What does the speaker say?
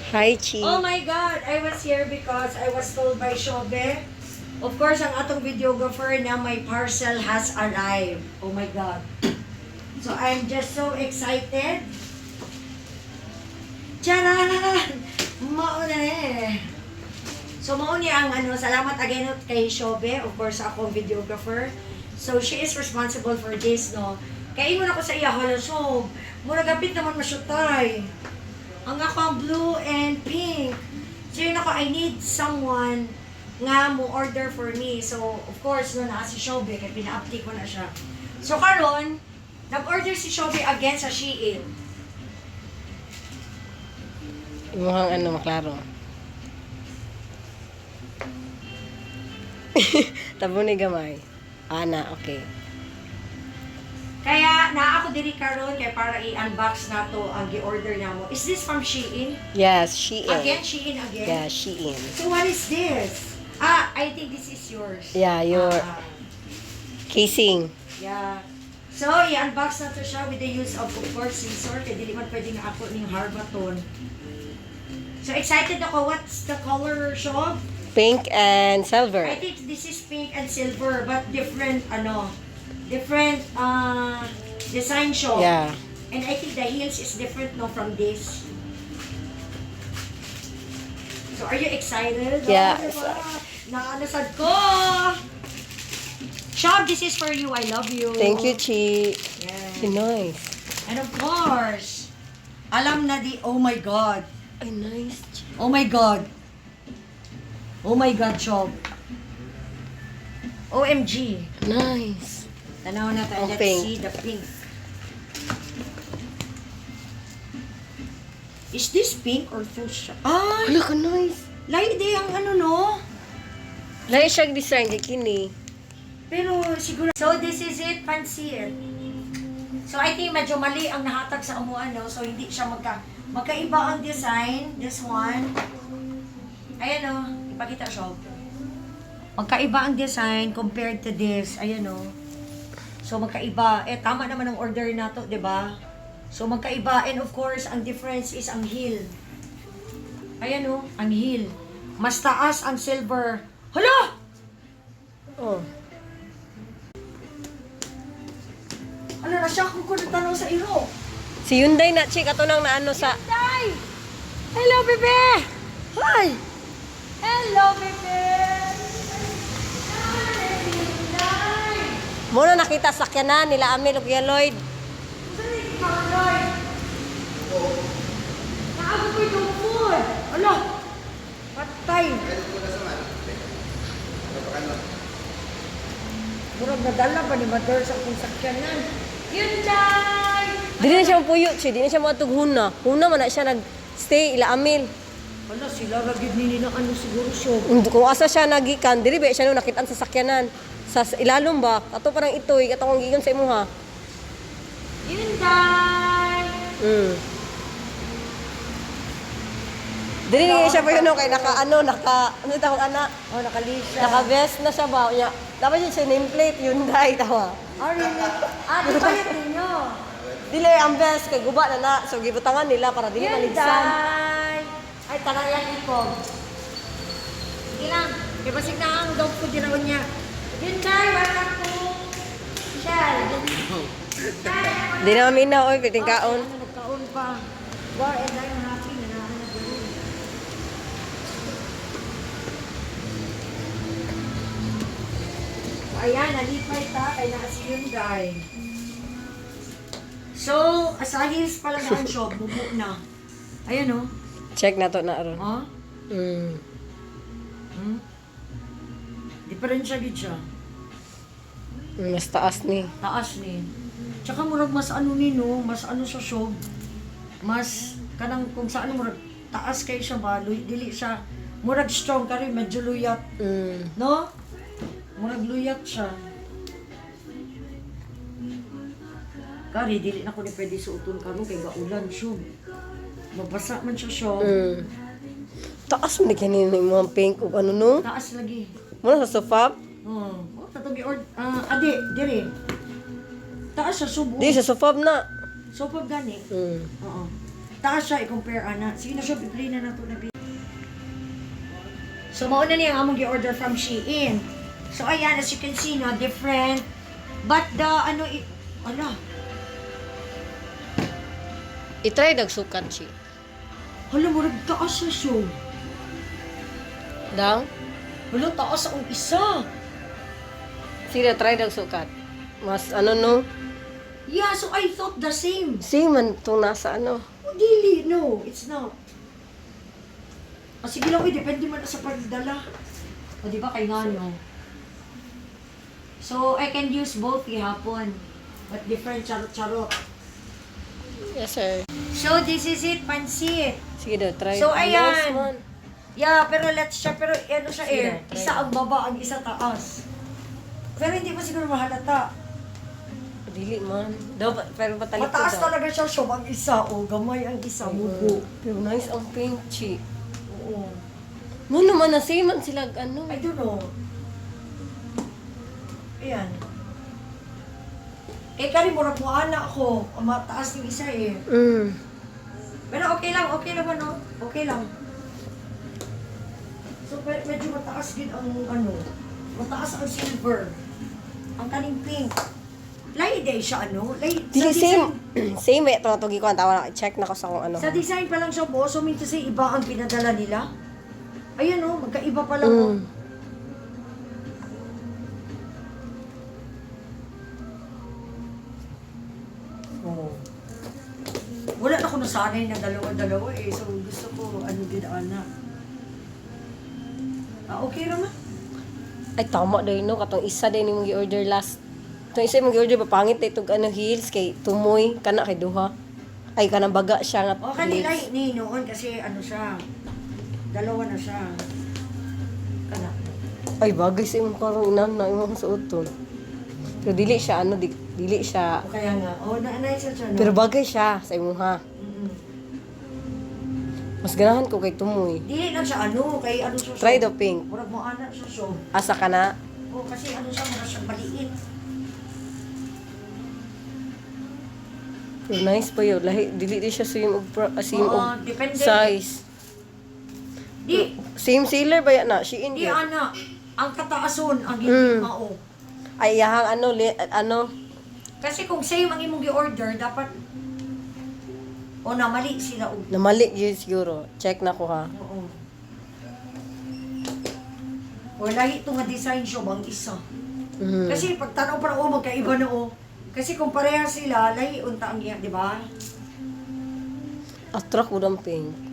Hi, Chi. Oh my God! I was here because I was told by Shobe. Of course, ang atong videographer na my parcel has arrived. Oh my God. So, I'm just so excited. Charan! Mauna eh. So, mauni ang salamat again kay Shobe, of course, akong videographer. So, she is responsible for this, no? Kaya mo na ko sa iya, hala, so, mura gapit naman masyutay. Ang ako blue and pink. So, yun ako, I need someone nga mo order for me. So, of course, no, na si Shobe, kaya pina-update ko na siya. So, karon nag-order si Shobe again sa Shein. Mukhang maklaro. Tabo ni gamay. Ana, okay. Kaya, na ako diri karon kaya para i-unbox na to ang gi-order niya mo. Is this from Shein? Yes, Shein. Again, Shein again? Yeah, Shein. So, what is this? Ah, I think this is yours. Yeah, your casing. Yeah. So, i-unbox na to siya with the use of course, scissor. Kaya dili man pwede nga ako ning harbaton. So, excited ako. What's the color, Shob? Pink and silver. I think this is pink and silver, but different, different design, Shob. Yeah. And I think the heels is different, no, from this. So, are you excited? Yeah. Oh, diba? Nakalasad ko! Shob, this is for you. I love you. Thank you, Chi. Yeah. Nice. And of course, alam na oh my God. Ay, nice. Oh my God. Oh my God, Shob. OMG. Nice. Tanaw na tayo. Oh, Let's pink. see the pink. Is this pink or fuchsia? Ay! Hala ka, nice. Layo di ang no? Lahat siya design kay kini. Pero siguro. So this is it, pansit. So I think medyo mali ang nahatag sa umuan, no? So hindi siya magkaiba ang design. This one. Ayan, no? Ipakita siya. Magkaiba ang design compared to this. Ayan, no? So magkaiba. Tama naman ang order na to, di ba? So magkaiba. And of course, ang difference is ang heel. Ayan, no? Ang heel. Mas taas ang silver. Hala! Oh. Ano na siya kung tanong sa iro? Si Hyundai na, Chi, kato nang naano sa... Hyundai! Hello, bebe! Hi! Hello, bebe! Hyundai! Muna nakita sakyanan nila Amel ug Kuya Lloyd. Saan yung Hyundai? Naago ko yung food! Ano? Patay! Murag nadala ba ni Mother sa kung sakyanan? Hyundai! Dili na siya mapuyo, Chi. Di na siya matug huna. Huna man na siya nag-stay ila Amel. Wala, sila ragid nini ng siguro siya. Kung asa siya nagikan, dili ba siya nung nakitaan sa sakyanan. Sa ilalom ba? Ato parang itoy, katong ang gigon sa imuha. Hyundai! Dili niya siya pa yun, no, kay ano tawag ana? Oh, nakalisya. Naka-vest na siya ba? Nya, dapat yun siya nameplate, Hyundai, tawa. Oh, really? Di palit ninyo. Dili, ang vest, kay guba na. So, gibutangan nila para dili maligsan. Hyundai! Ay, tanang yan ipog. Sige lang. Kaya basig na ang dog food din ako niya. Hyundai, wala ko. Shell. Di na kami na, oy, piting kaon. Nagkaon pa. War and I'm happy na naman na gano'n. Ayan, nalipay ta kay na si Hyundai. So, asahis pala na ang shop, bubo na. Ayan o. Check na to na aron. Oh. Di pa rin siya gid siya. Mas taas ni. Taas ni. Tsaka murag mas ni no, mas sa shop. Mas kanang kung saan murag taas kay siya ba, dili siya murag strong kari medyo luyat. No? Murag luyat siya. Kari, dili na ko ni pwede suoton karon kay gaulan siya. Mabasa man siya siya. Taas man ni kanina yung mga pink o ano no? Taas lagi. Muna sa sofa? Oh, tatong adi, diri. Taas siya subo. Di sa sofa na. Sopa gani. Oo. taas siya, i-compare ana. Sige na siya, bibili na nato na bibili. So, mauna niya ang among gi-order from Shein. So, ayan, as you can see, no, different. But the, ala, I-try nagsukat siya. hala, murag taas siya siya. Dang? Hala, taas ang isa. Sige, try nagsukat. Mas ano no? Yeah, so I thought the same. Same man itong nasa ano. Oh, dili, no, it's not. Sige lang, depende man sa pagdala. O, di ba, kay nga, no? So, I can use both ihapon. But different charot-charot. Yes, sir. So, this is it, pansit. Sige daw, try. So, ayan. Nice man. Yeah, pero let's siya, pero ano siya Sige, try. isa ang baba, ang isa taas. Pero hindi pa siguro mahalata. Dili man. Daw, pero patalikod Mataas daw. talaga siya, show ang isa, o gamay ang isa, mubo. Pero nice ang pink chi. Oo. Mo naman na same man sila ano. I don't know. Ayan. Eh, kari mo anak ako. Ang mataas yung isa eh. Pero okay lang ano. Okay lang. So, medyo mataas din ang ano. Mataas ang silver. Ang kaning pink. Lahi day siya ano. Dili same. Same eh. Ito tugi ko ang tawa na. Check na ko sa kung ano. Sa design pa lang siya po. So, mean to say, iba ang pinadala nila. Ayan o, magkaiba pa lang o. Oh. Wala na ako nasanay na dalawa-dalawa eh. So, gusto ko, ano din, anak. Okay naman. Ay, tama daw no. Katong isa din yung gi-order last. Itong isa yung gi-order, papangit na itong ano, heels kay tumoy. Kana kay duha. Ay, kanang baga siya nga. O, kanila ni noon kasi ano siya. Dalawa na siya. Kana. Ay, bagay sa imong karong inan na imong suoton. Pero dili siya, ano, dili siya. O kaya nga. O, naanay siya siya, no? Pero bagay siya sa imong ha. Mm-mm. Mas ganahan ko kay tumoy. Dili lang siya ano, kay ano siya. Try the pink. Murag mo anak siya siya. Asa ka na? O, kasi ano siya, mura siya maliit. Pero nice pa yun. Lahi, dili di siya same Oo, depende. size. Di, Same sealer ba yan na? She in di here. ana. Ang kataason, ang hindi mao. Ay, yahang ano, ano. Kasi kung same ang imong gi-order, dapat o na mali sila og. Namali yun siguro. Check na ko ha. Oo. O lahi ito nga design siya bang isa. Mhm. Kasi pag tanaw para o magkaiba na o. Kasi kung pareha sila, lahi unta ang iya, di ba? Attract ko ng pink.